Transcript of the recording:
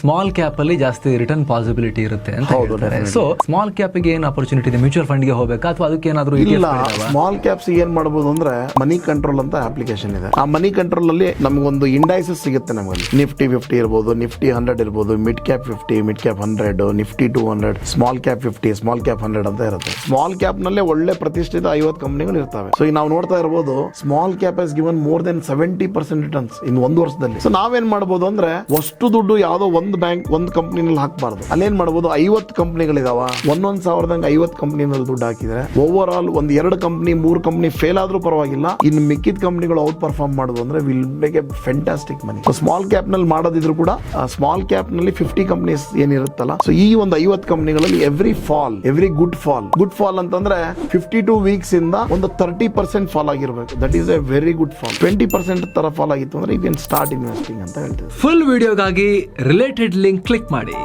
Small cap ಅಲ್ಲಿ ಜಾಸ್ತಿ return possibility ಇರುತ್ತೆ ಅಂತ ಹೇಳ್ತಾರೆ. ಸೊ ಸ್ಮಾಲ್ ಕ್ಯಾಪ್ ಗೆ ಏನು ಅಪರ್ಚುನಿಟಿ ಇದೆ? ಮ್ಯೂಚುವಲ್ ಫಂಡ್ ಗೆ ಹೋಗಬೇಕಾ ಅಥವಾ ಅದಕ್ಕೆ ಏನಾದ್ರು ಇಲ್ಲ, ಸ್ಮಾಲ್ ಕ್ಯಾಪ್ಸ್ ಏನ್ ಮಾಡಬಹುದು ಅಂದ್ರೆ ಮನಿ ಕಂಟ್ರೋಲ್ ಅಂತ ಅಪ್ಲಿಕೇಶನ್ ಇದೆ. ಆ ಮನಿ ಕಂಟ್ರೋಲ್ ಅಲ್ಲಿ ನಮಗೊಂದು ಇಂಡೈಸಸ್ ಸಿಗುತ್ತೆ. ನಮಗೆ ನಿಫ್ಟಿ 50 ಇರ್ಬೋದು, ನಿಫ್ಟಿ 100 ಇರ್ಬೋದು, mid cap 50, mid cap 100, Nifty 200, small cap 50, small cap 100 ಅಂತ ಇರುತ್ತೆ. ಸ್ಮಾಲ್ ಕ್ಯಾಪ್ ನಲ್ಲಿ ಒಳ್ಳೆ ಪ್ರತಿಷ್ಠಿತ 50 ಕಂಪನಿಗಳು ಇರ್ತವೆ. ಸೊ ಈಗ ನಾವು ನೋಡ್ತಾ ಇರಬಹುದು ಸ್ಮಾಲ್ ಕ್ಯಾಪ್ ಹಸ್ ಗಿವನ್ ಮೋರ್ ದೆನ್ 70% ರಿಟರ್ನ್ಸ್ ಇನ್ ಒಂದು ವರ್ಷದಲ್ಲಿ. ಸೊ ನಾವೇನ್ ಮಾಡಬಹುದು ಅಂದ್ರೆ ಅಷ್ಟು ದುಡ್ಡು ಯಾವ್ದೋ ಒಂದು ಬ್ಯಾಂಕ್ ಒಂದು ಕಂಪನಿನಲ್ಲಿ ಹಾಕಬಾರ್ದು. ಅಲ್ಲೇನ್ ಮಾಡಬಹುದು, 50 ಕಂಪನಿಗಳಿದಾವ, ಒಂದೊಂದ್ ಸಾವಿರದಂಗ 50 ಕಂಪನಿನಲ್ಲಿ ದುಡ್ಡು ಹಾಕಿದ್ರೆ ಓವರ್ ಆಲ್ ಒಂದ್ 2 ಕಂಪನಿ 3 ಕಂಪನಿ ಫೇಲ್ ಆದ್ರೂ ಪರವಾಗಿಲ್ಲ, ಇನ್ನು ಮಿಕ್ಕಿದ ಕಂಪನಿಗಳು ಔಟ್ ಪರ್ಫಾರ್ಮ್ ಮಾಡೋದು ಅಂದ್ರೆ will make A fantastic money. Small cap ನಲ್ಲಿ ಮಾಡೋದಿದ್ರು ಕೂಡ ಸ್ಮಾಲ್ ಕ್ಯಾಪ್ ನಲ್ಲಿ 50 ಕಂಪನೀಸ್ ಏನಿರುತ್ತಲ್ಲ, ಸೊ ಈ ಒಂದು 50 ಕಂಪನಿಗಳಲ್ಲಿ ಎವ್ರಿ ಗುಡ್ ಫಾಲ್ ಅಂತಂದ್ರೆ 52 ವೀಕ್ಸ್ ಇಂದ ಒಂದು 30% ಫಾಲ್ ಆಗಿರ್ಬೇಕು. That is A very good fall. 20% ತರ ಫಾಲ್ ಆಗಿತ್ತು ಅಂದ್ರೆ ಯು ಕ್ಯಾನ್ ಸ್ಟಾರ್ಟ್ ಇನ್ವೆಸ್ಟಿಂಗ್ ಅಂತ ಹೇಳ್ತೀವಿ. ಫುಲ್ ವಿಡಿಯೋಗಾಗಿ ರಿಲೇಟೆಡ್ ಲಿಂಕ್ ಕ್ಲಿಕ್ ಮಾಡಿ.